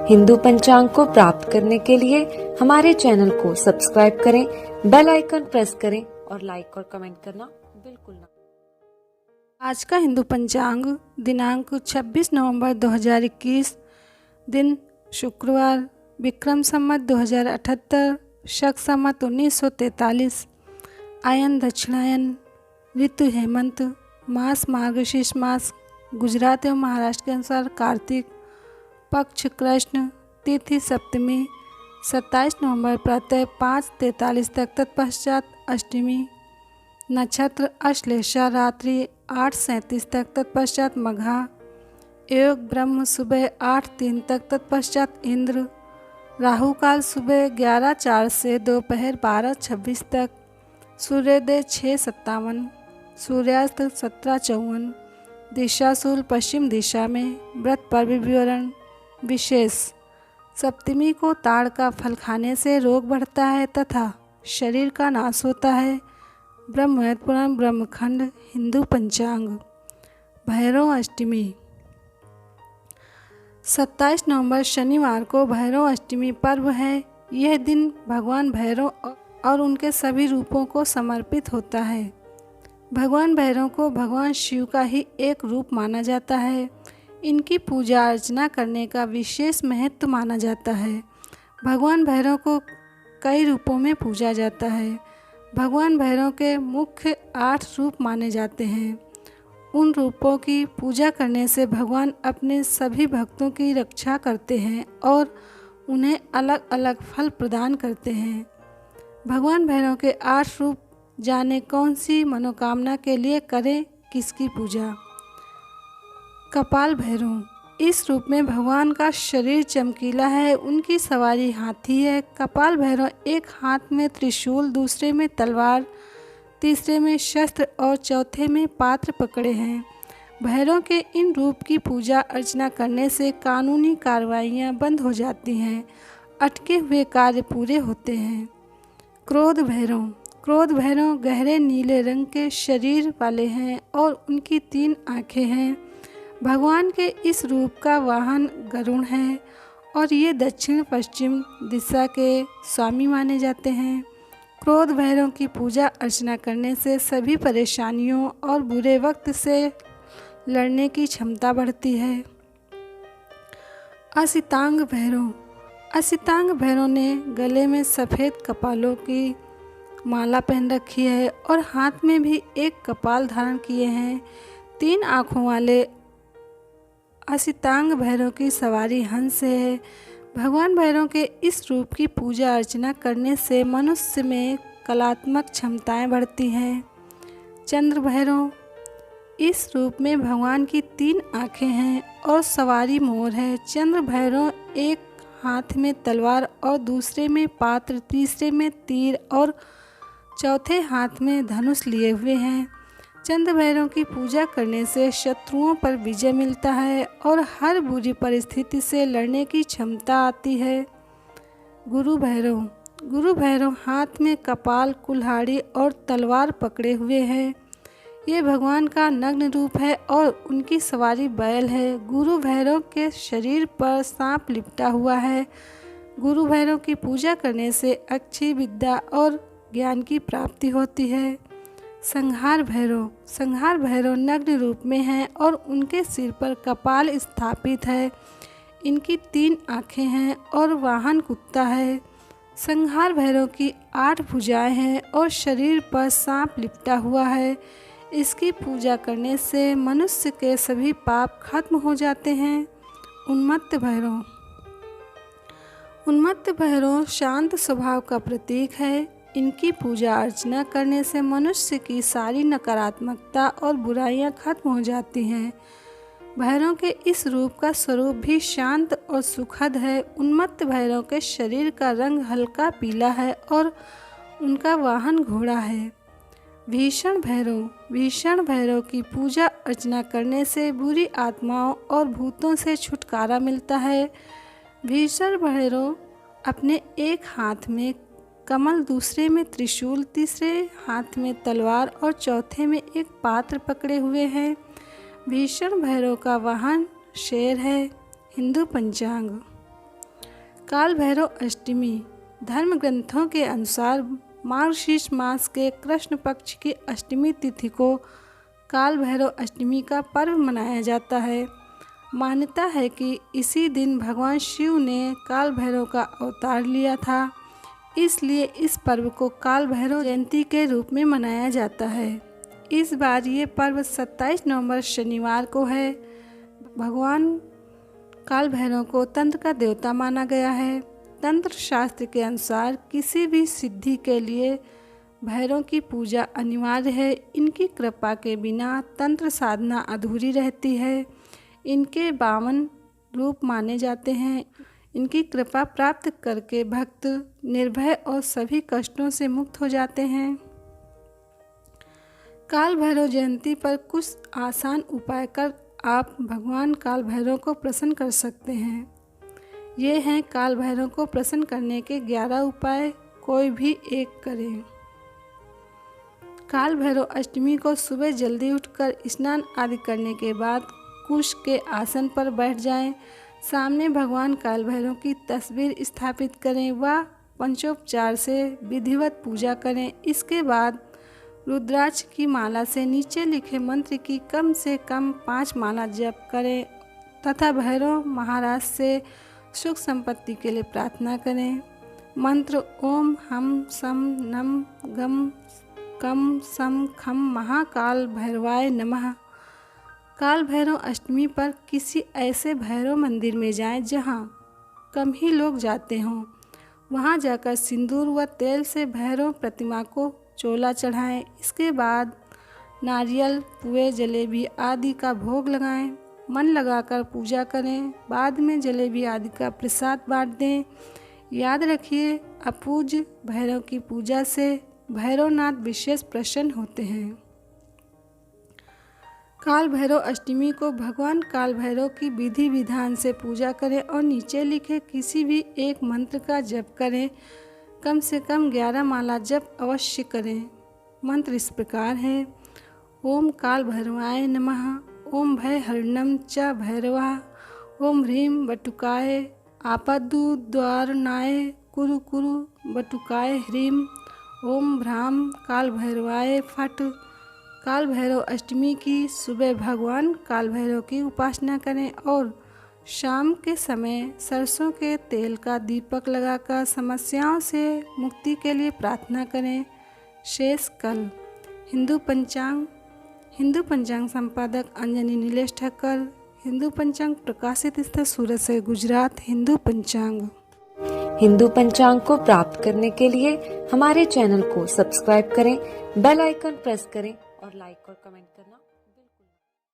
हिंदू पंचांग को प्राप्त करने के लिए हमारे चैनल को सब्सक्राइब करें, बेल आइकन प्रेस करें और लाइक और कमेंट करना बिल्कुल ना। आज का हिंदू पंचांग दिनांक 26 नवंबर 2021, दिन शुक्रवार, विक्रम संवत 2078, शक संवत 1943, आयन दक्षिणायन, ऋतु हेमंत, मास मार्गशीर्ष मास, गुजरात एवं महाराष्ट्र के अनुसार कार्तिक, पक्ष कृष्ण, तिथि सप्तमी, 27 नवंबर प्रातः 5:43 तक, तत्पश्चात अष्टमी, नक्षत्र अश्लेषा, रात्रि 8:37 तक, तत्पश्चात मघा, योग ब्रह्म सुबह 8:03 तक, तत्पश्चात इंद्र, राहु काल सुबह 11:04 से दोपहर 12:26 तक, सूर्योदय 6:57, सूर्यास्त 17:54, दिशाशूल पश्चिम दिशा में। व्रत पर्व विवरण विशेष। सप्तमी को ताड़ का फल खाने से रोग बढ़ता है तथा शरीर का नाश होता है। ब्रह्म पुराण ब्रह्मखंड हिंदू पंचांग। भैरव अष्टमी 27 नवंबर शनिवार को भैरव अष्टमी पर्व है। यह दिन भगवान भैरव और उनके सभी रूपों को समर्पित होता है। भगवान भैरव को भगवान शिव का ही एक रूप माना जाता है। इनकी पूजा अर्चना करने का विशेष महत्व माना जाता है। भगवान भैरव को कई रूपों में पूजा जाता है। भगवान भैरव के मुख्य 8 रूप माने जाते हैं। उन रूपों की पूजा करने से भगवान अपने सभी भक्तों की रक्षा करते हैं और उन्हें अलग अलग फल प्रदान करते हैं। भगवान भैरव के 8 रूप जाने कौन सी मनोकामना के लिए करें किसकी पूजा। कपाल भैरव, इस रूप में भगवान का शरीर चमकीला है। उनकी सवारी हाथी है। कपाल भैरव एक हाथ में त्रिशूल, दूसरे में तलवार, तीसरे में शस्त्र और चौथे में पात्र पकड़े हैं। भैरव के इन रूप की पूजा अर्चना करने से कानूनी कार्रवाइयाँ बंद हो जाती हैं, अटके हुए कार्य पूरे होते हैं। क्रोध भैरव, क्रोध भैरव गहरे नीले रंग के शरीर वाले हैं और उनकी 3 आँखें हैं। भगवान के इस रूप का वाहन गरुड़ है और ये दक्षिण पश्चिम दिशा के स्वामी माने जाते हैं। क्रोध भैरव की पूजा अर्चना करने से सभी परेशानियों और बुरे वक्त से लड़ने की क्षमता बढ़ती है। असितांग भैरव, असितांग भैरव ने गले में सफ़ेद कपालों की माला पहन रखी है और हाथ में भी एक कपाल धारण किए हैं। 3 आँखों वाले असितांग भैरव की सवारी हंस है। भगवान भैरव के इस रूप की पूजा अर्चना करने से मनुष्य में कलात्मक क्षमताएं बढ़ती हैं। चंद्र भैरव, इस रूप में भगवान की 3 आँखें हैं और सवारी मोर है। चंद्र भैरव एक हाथ में तलवार और दूसरे में पात्र, तीसरे में तीर और चौथे हाथ में धनुष लिए हुए हैं। चंद्र भैरव की पूजा करने से शत्रुओं पर विजय मिलता है और हर बुरी परिस्थिति से लड़ने की क्षमता आती है। गुरु भैरव, गुरु भैरव हाथ में कपाल, कुल्हाड़ी और तलवार पकड़े हुए हैं। ये भगवान का नग्न रूप है और उनकी सवारी बैल है। गुरु भैरव के शरीर पर सांप लिपटा हुआ है। गुरु भैरव की पूजा करने से अच्छी विद्या और ज्ञान की प्राप्ति होती है। संहार भैरव, संहार भैरव नग्न रूप में हैं और उनके सिर पर कपाल स्थापित है। इनकी 3 आँखें हैं और वाहन कुत्ता है। संहार भैरव की 8 भुजाएं हैं और शरीर पर सांप लिपटा हुआ है। इसकी पूजा करने से मनुष्य के सभी पाप खत्म हो जाते हैं। उन्मत्त भैरव, उन्मत्त भैरव शांत स्वभाव का प्रतीक है। इनकी पूजा अर्चना करने से मनुष्य की सारी नकारात्मकता और बुराइयां खत्म हो जाती हैं। भैरव के इस रूप का स्वरूप भी शांत और सुखद है। उन्मत्त भैरव के शरीर का रंग हल्का पीला है और उनका वाहन घोड़ा है। भीषण भैरव, भीषण भैरव की पूजा अर्चना करने से बुरी आत्माओं और भूतों से छुटकारा मिलता है। भीषण भैरव अपने एक हाथ में कमल, दूसरे में त्रिशूल, तीसरे हाथ में तलवार और चौथे में एक पात्र पकड़े हुए हैं। भीषण भैरव का वाहन शेर है। हिंदू पंचांग। काल भैरव अष्टमी धर्म ग्रंथों के अनुसार मार्गशीर्ष मास के कृष्ण पक्ष की अष्टमी तिथि को काल भैरव अष्टमी का पर्व मनाया जाता है। मान्यता है कि इसी दिन भगवान शिव ने काल भैरव का अवतार लिया था, इसलिए इस पर्व को काल भैरव जयंती के रूप में मनाया जाता है। इस बार ये पर्व 27 नवंबर शनिवार को है। भगवान काल भैरव को तंत्र का देवता माना गया है। तंत्र शास्त्र के अनुसार किसी भी सिद्धि के लिए भैरव की पूजा अनिवार्य है। इनकी कृपा के बिना तंत्र साधना अधूरी रहती है। इनके 52 रूप माने जाते हैं। इनकी कृपा प्राप्त करके भक्त निर्भय और सभी कष्टों से मुक्त हो जाते हैं। काल भैरव जयंती पर कुछ आसान उपाय कर आप भगवान काल भैरव को प्रसन्न कर सकते हैं। ये हैं काल भैरव को प्रसन्न करने के 11 उपाय, कोई भी एक करें। काल भैरव अष्टमी को सुबह जल्दी उठकर स्नान आदि करने के बाद कुश के आसन पर बैठ जाएं। सामने भगवान काल भैरव की तस्वीर स्थापित करें व पंचोपचार से विधिवत पूजा करें। इसके बाद रुद्राक्ष की माला से नीचे लिखे मंत्र की कम से कम 5 माला जप करें तथा भैरव महाराज से सुख संपत्ति के लिए प्रार्थना करें। मंत्र ओम हम सम नम गम कम सम खम महाकाल भैरवाय नमः। काल भैरव अष्टमी पर किसी ऐसे भैरव मंदिर में जाएं जहां कम ही लोग जाते हों। वहां जाकर सिंदूर व तेल से भैरव प्रतिमा को चोला चढ़ाएं। इसके बाद नारियल, पुए, जलेबी आदि का भोग लगाएं। मन लगाकर पूजा करें। बाद में जलेबी आदि का प्रसाद बांट दें। याद रखिए, अपूज्य भैरव की पूजा से भैरवनाथ विशेष प्रसन्न होते हैं। काल भैरव अष्टमी को भगवान काल भैरव की विधि विधान से पूजा करें और नीचे लिखे किसी भी एक मंत्र का जप करें। कम से कम 11 माला जप अवश्य करें। मंत्र इस प्रकार है। ओम काल भैरवाय नमः। ओम भय हरणम च भैरवा। ओम ह्रीं बटुकाय आपद्दुद्वारणाय कुरु कुरु बटुकाय ह्रीं। ओम भ्राम काल भैरवाय फट। काल भैरव अष्टमी की सुबह भगवान काल भैरव की उपासना करें और शाम के समय सरसों के तेल का दीपक लगाकर समस्याओं से मुक्ति के लिए प्रार्थना करें। शेष कल। हिंदू पंचांग संपादक अंजनी नीलेश ठक्कर। हिंदू पंचांग प्रकाशित स्थल सूरत से गुजरात। हिंदू पंचांग को प्राप्त करने के लिए हमारे चैनल को सब्सक्राइब करें, बेल आइकन प्रेस करें और लाइक और कमेंट करना